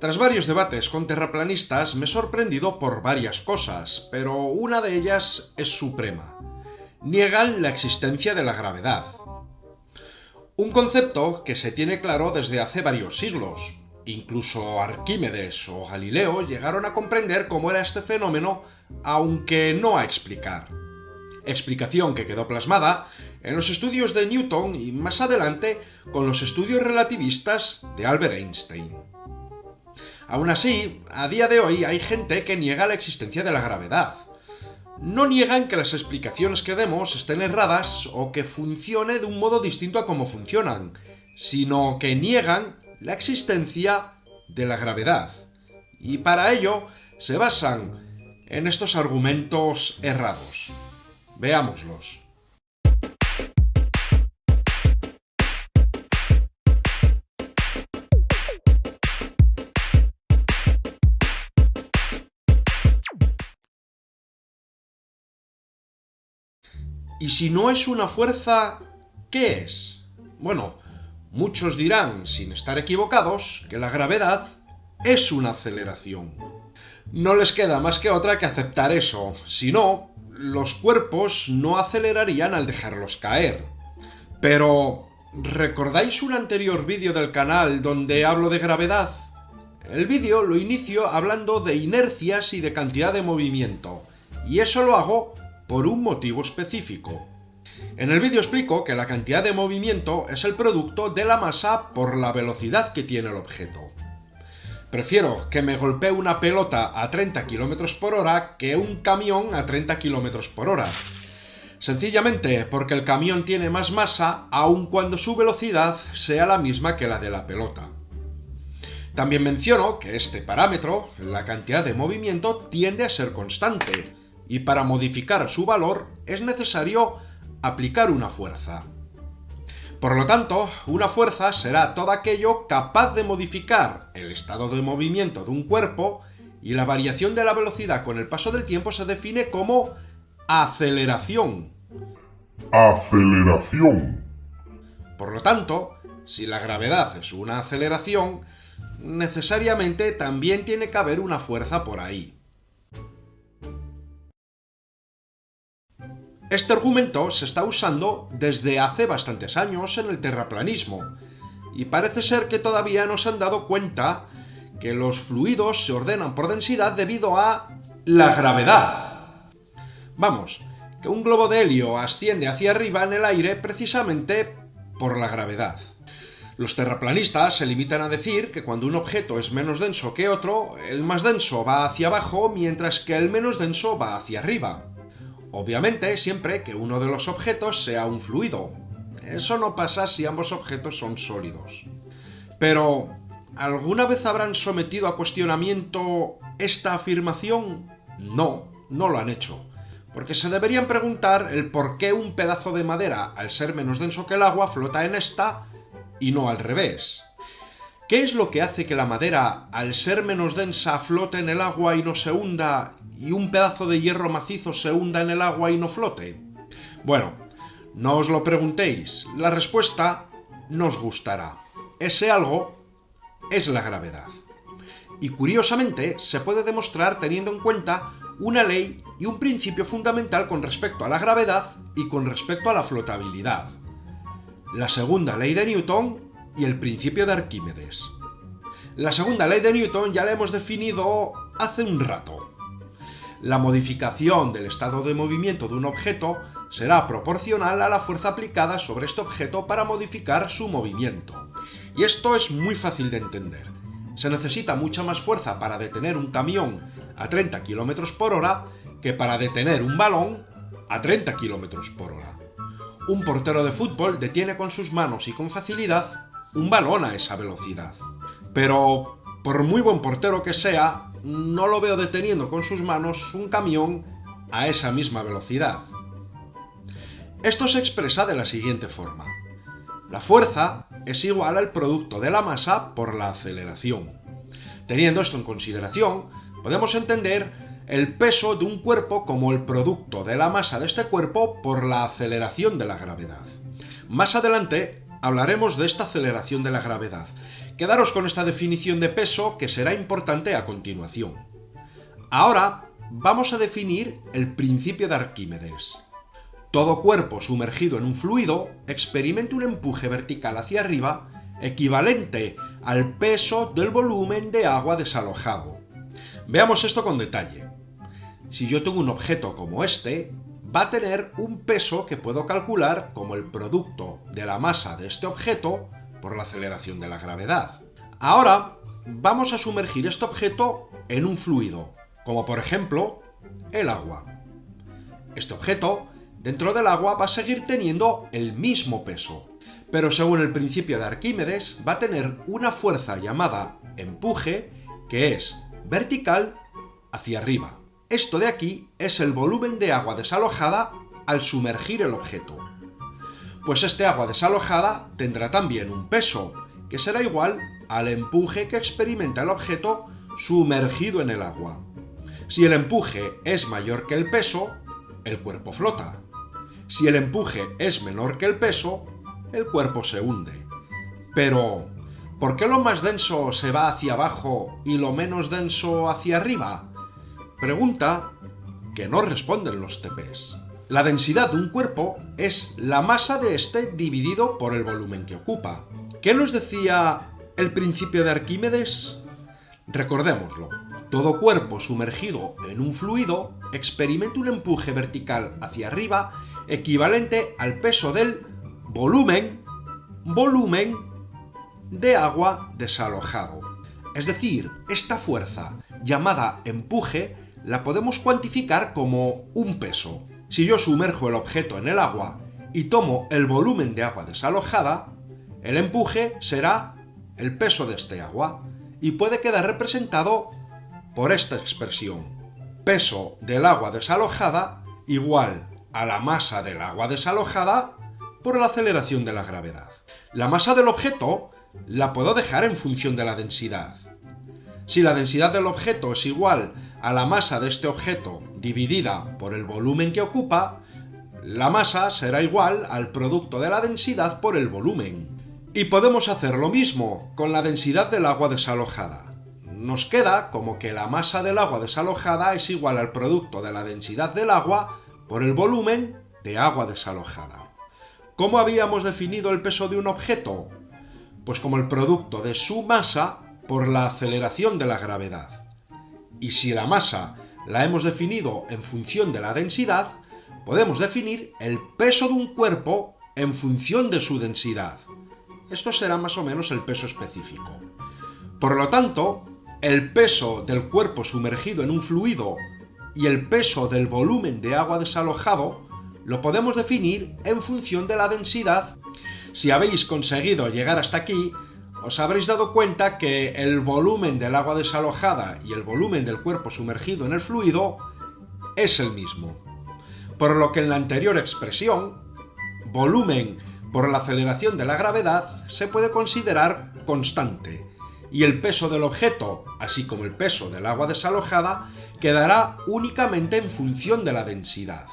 Tras varios debates con terraplanistas me he sorprendido por varias cosas, pero una de ellas es suprema. Niegan la existencia de la gravedad. Un concepto que se tiene claro desde hace varios siglos. Incluso Arquímedes o Galileo llegaron a comprender cómo era este fenómeno, aunque no a explicar. Explicación que quedó plasmada en los estudios de Newton y más adelante con los estudios relativistas de Albert Einstein. Aún así, a día de hoy hay gente que niega la existencia de la gravedad. No niegan que las explicaciones que demos estén erradas o que funcione de un modo distinto a cómo funcionan, sino que niegan la existencia de la gravedad. Y para ello se basan en estos argumentos errados. Veámoslos. ¿Y si no es una fuerza, qué es? Bueno, muchos dirán, sin estar equivocados, que la gravedad es una aceleración. No les queda más que otra que aceptar eso, si no, los cuerpos no acelerarían al dejarlos caer. Pero, ¿recordáis un anterior vídeo del canal donde hablo de gravedad? El vídeo lo inicio hablando de inercias y de cantidad de movimiento, y eso lo hago por un motivo específico. En el vídeo explico que la cantidad de movimiento es el producto de la masa por la velocidad que tiene el objeto. Prefiero que me golpee una pelota a 30 km por hora que un camión a 30 km por hora. Sencillamente porque el camión tiene más masa aun cuando su velocidad sea la misma que la de la pelota. También menciono que este parámetro, la cantidad de movimiento, tiende a ser constante, y para modificar su valor es necesario aplicar una fuerza. Por lo tanto, una fuerza será todo aquello capaz de modificar el estado de movimiento de un cuerpo, y la variación de la velocidad con el paso del tiempo se define como aceleración. Aceleración. Por lo tanto, si la gravedad es una aceleración, necesariamente también tiene que haber una fuerza por ahí. Este argumento se está usando desde hace bastantes años en el terraplanismo, y parece ser que todavía no se han dado cuenta que los fluidos se ordenan por densidad debido a la gravedad. Vamos, que un globo de helio asciende hacia arriba en el aire precisamente por la gravedad. Los terraplanistas se limitan a decir que cuando un objeto es menos denso que otro, el más denso va hacia abajo mientras que el menos denso va hacia arriba. Obviamente, siempre que uno de los objetos sea un fluido. Eso no pasa si ambos objetos son sólidos. Pero, ¿alguna vez habrán sometido a cuestionamiento esta afirmación? No, no lo han hecho. Porque se deberían preguntar el por qué un pedazo de madera, al ser menos denso que el agua, flota en esta y no al revés. ¿Qué es lo que hace que la madera, al ser menos densa, flote en el agua y no se hunda, y un pedazo de hierro macizo se hunda en el agua y no flote? Bueno, no os lo preguntéis, la respuesta no os gustará. Ese algo es la gravedad. Y curiosamente se puede demostrar teniendo en cuenta una ley y un principio fundamental con respecto a la gravedad y con respecto a la flotabilidad. La segunda ley de Newton y el principio de Arquímedes. La segunda ley de Newton ya la hemos definido hace un rato. La modificación del estado de movimiento de un objeto será proporcional a la fuerza aplicada sobre este objeto para modificar su movimiento. Y esto es muy fácil de entender. Se necesita mucha más fuerza para detener un camión a 30 km por hora que para detener un balón a 30 km por hora. Un portero de fútbol detiene con sus manos y con facilidad un balón a esa velocidad. Pero, por muy buen portero que sea, no lo veo deteniendo con sus manos un camión a esa misma velocidad. Esto se expresa de la siguiente forma. La fuerza es igual al producto de la masa por la aceleración. Teniendo esto en consideración, podemos entender el peso de un cuerpo como el producto de la masa de este cuerpo por la aceleración de la gravedad. Más adelante hablaremos de esta aceleración de la gravedad. Quedaros con esta definición de peso que será importante a continuación. Ahora vamos a definir el principio de Arquímedes. Todo cuerpo sumergido en un fluido experimenta un empuje vertical hacia arriba equivalente al peso del volumen de agua desalojado. Veamos esto con detalle. Si yo tengo un objeto como este, va a tener un peso que puedo calcular como el producto de la masa de este objeto por la aceleración de la gravedad. Ahora vamos a sumergir este objeto en un fluido, como por ejemplo el agua. Este objeto dentro del agua va a seguir teniendo el mismo peso, pero según el principio de Arquímedes va a tener una fuerza llamada empuje que es vertical hacia arriba. Esto de aquí es el volumen de agua desalojada al sumergir el objeto. Pues este agua desalojada tendrá también un peso, que será igual al empuje que experimenta el objeto sumergido en el agua. Si el empuje es mayor que el peso, el cuerpo flota. Si el empuje es menor que el peso, el cuerpo se hunde. Pero, ¿por qué lo más denso se va hacia abajo y lo menos denso hacia arriba? Pregunta que no responden los TPs. La densidad de un cuerpo es la masa de este dividido por el volumen que ocupa. ¿Qué nos decía el principio de Arquímedes? Recordémoslo. Todo cuerpo sumergido en un fluido experimenta un empuje vertical hacia arriba equivalente al peso del volumen de agua desalojado. Es decir, esta fuerza llamada empuje la podemos cuantificar como un peso. Si yo sumerjo el objeto en el agua y tomo el volumen de agua desalojada, el empuje será el peso de este agua y puede quedar representado por esta expresión: peso del agua desalojada igual a la masa del agua desalojada por la aceleración de la gravedad. La masa del objeto la puedo dejar en función de la densidad. Si la densidad del objeto es igual a la masa de este objeto dividida por el volumen que ocupa, la masa será igual al producto de la densidad por el volumen. Y podemos hacer lo mismo con la densidad del agua desalojada. Nos queda como que la masa del agua desalojada es igual al producto de la densidad del agua por el volumen de agua desalojada. ¿Cómo habíamos definido el peso de un objeto? Pues como el producto de su masa por la aceleración de la gravedad. Y si la masa la hemos definido en función de la densidad, podemos definir el peso de un cuerpo en función de su densidad. Esto será más o menos el peso específico. Por lo tanto, el peso del cuerpo sumergido en un fluido y el peso del volumen de agua desalojado lo podemos definir en función de la densidad. Si habéis conseguido llegar hasta aquí, os habréis dado cuenta que el volumen del agua desalojada y el volumen del cuerpo sumergido en el fluido es el mismo. Por lo que en la anterior expresión, volumen por la aceleración de la gravedad se puede considerar constante, y el peso del objeto, así como el peso del agua desalojada, quedará únicamente en función de la densidad.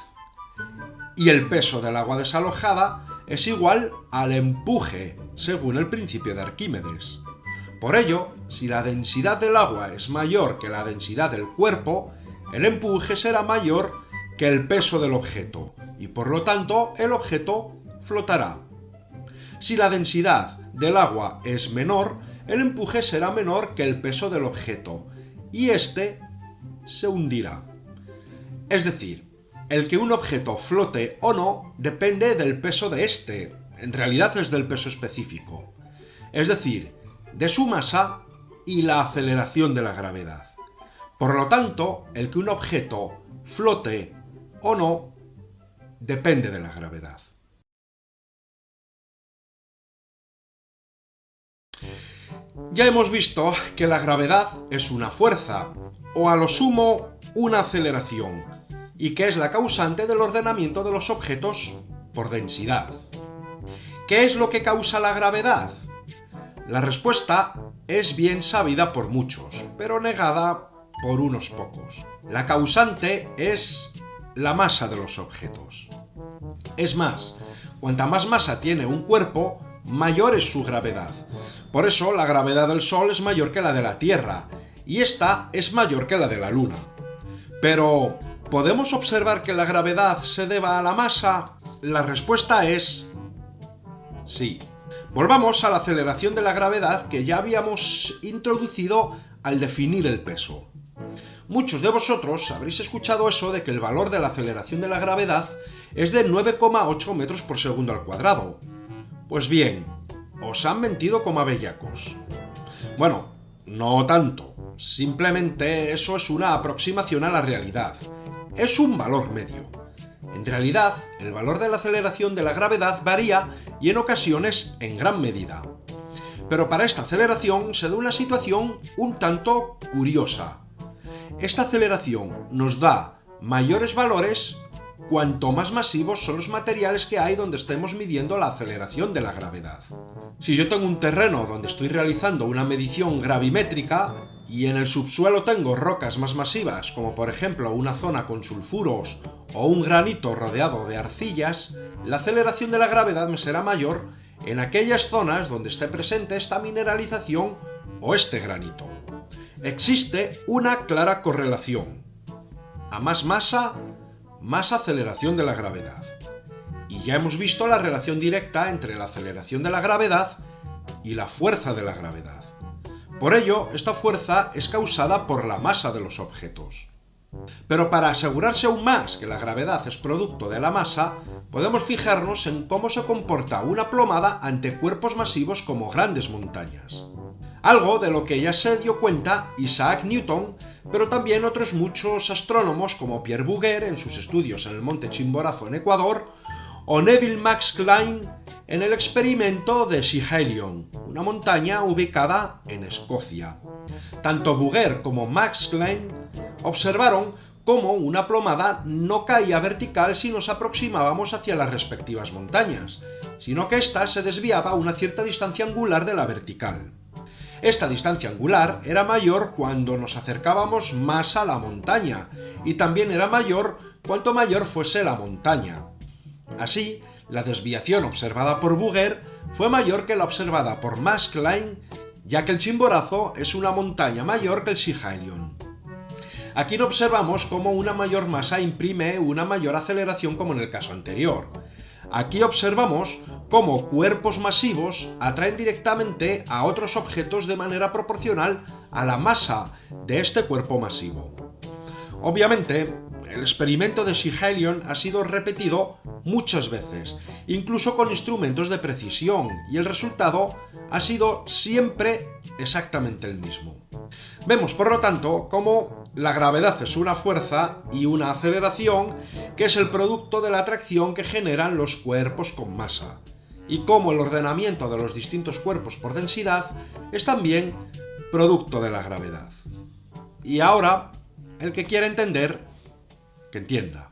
Y el peso del agua desalojada es igual al empuje, según el principio de Arquímedes. Por ello, si la densidad del agua es mayor que la densidad del cuerpo, el empuje será mayor que el peso del objeto, y por lo tanto el objeto flotará. Si la densidad del agua es menor, el empuje será menor que el peso del objeto, y éste se hundirá. Es decir, el que un objeto flote o no depende del peso de éste, en realidad es del peso específico, es decir, de su masa y la aceleración de la gravedad. Por lo tanto, el que un objeto flote o no depende de la gravedad. Ya hemos visto que la gravedad es una fuerza, o a lo sumo una aceleración, y que es la causante del ordenamiento de los objetos por densidad. ¿Qué es lo que causa la gravedad? La respuesta es bien sabida por muchos, pero negada por unos pocos. La causante es la masa de los objetos. Es más, cuanta más masa tiene un cuerpo, mayor es su gravedad. Por eso la gravedad del Sol es mayor que la de la Tierra, y esta es mayor que la de la Luna. Pero, ¿podemos observar que la gravedad se deba a la masa? La respuesta es sí. Volvamos a la aceleración de la gravedad que ya habíamos introducido al definir el peso. Muchos de vosotros habréis escuchado eso de que el valor de la aceleración de la gravedad es de 9,8 metros por segundo al cuadrado. Pues bien, os han mentido como a bellacos. Bueno, no tanto. Simplemente eso es una aproximación a la realidad. Es un valor medio. En realidad, el valor de la aceleración de la gravedad varía y en ocasiones en gran medida. Pero para esta aceleración se da una situación un tanto curiosa. Esta aceleración nos da mayores valores cuanto más masivos son los materiales que hay donde estemos midiendo la aceleración de la gravedad. Si yo tengo un terreno donde estoy realizando una medición gravimétrica y en el subsuelo tengo rocas más masivas, como por ejemplo una zona con sulfuros o un granito rodeado de arcillas, la aceleración de la gravedad me será mayor en aquellas zonas donde esté presente esta mineralización o este granito. Existe una clara correlación. A más masa, más aceleración de la gravedad. Y ya hemos visto la relación directa entre la aceleración de la gravedad y la fuerza de la gravedad. Por ello, esta fuerza es causada por la masa de los objetos. Pero para asegurarse aún más que la gravedad es producto de la masa, podemos fijarnos en cómo se comporta una plomada ante cuerpos masivos como grandes montañas. Algo de lo que ya se dio cuenta Isaac Newton, pero también otros muchos astrónomos como Pierre Bouguer en sus estudios en el monte Chimborazo en Ecuador, o Neville Max Klein en el experimento de Schiehallion, una montaña ubicada en Escocia. Tanto Bouguer como Max Klein observaron cómo una plomada no caía vertical si nos aproximábamos hacia las respectivas montañas, sino que ésta se desviaba a una cierta distancia angular de la vertical. Esta distancia angular era mayor cuando nos acercábamos más a la montaña, y también era mayor cuanto mayor fuese la montaña. Así, la desviación observada por Bouguer fue mayor que la observada por Max Klein, ya que el Chimborazo es una montaña mayor que el Schiehallion. Aquí no observamos cómo una mayor masa imprime una mayor aceleración como en el caso anterior. Aquí observamos cómo cuerpos masivos atraen directamente a otros objetos de manera proporcional a la masa de este cuerpo masivo. Obviamente, el experimento de Schiehallion ha sido repetido muchas veces, incluso con instrumentos de precisión, y el resultado ha sido siempre exactamente el mismo. Vemos, por lo tanto, cómo la gravedad es una fuerza y una aceleración que es el producto de la atracción que generan los cuerpos con masa, y cómo el ordenamiento de los distintos cuerpos por densidad es también producto de la gravedad. Y ahora, el que quiera entender, que entienda.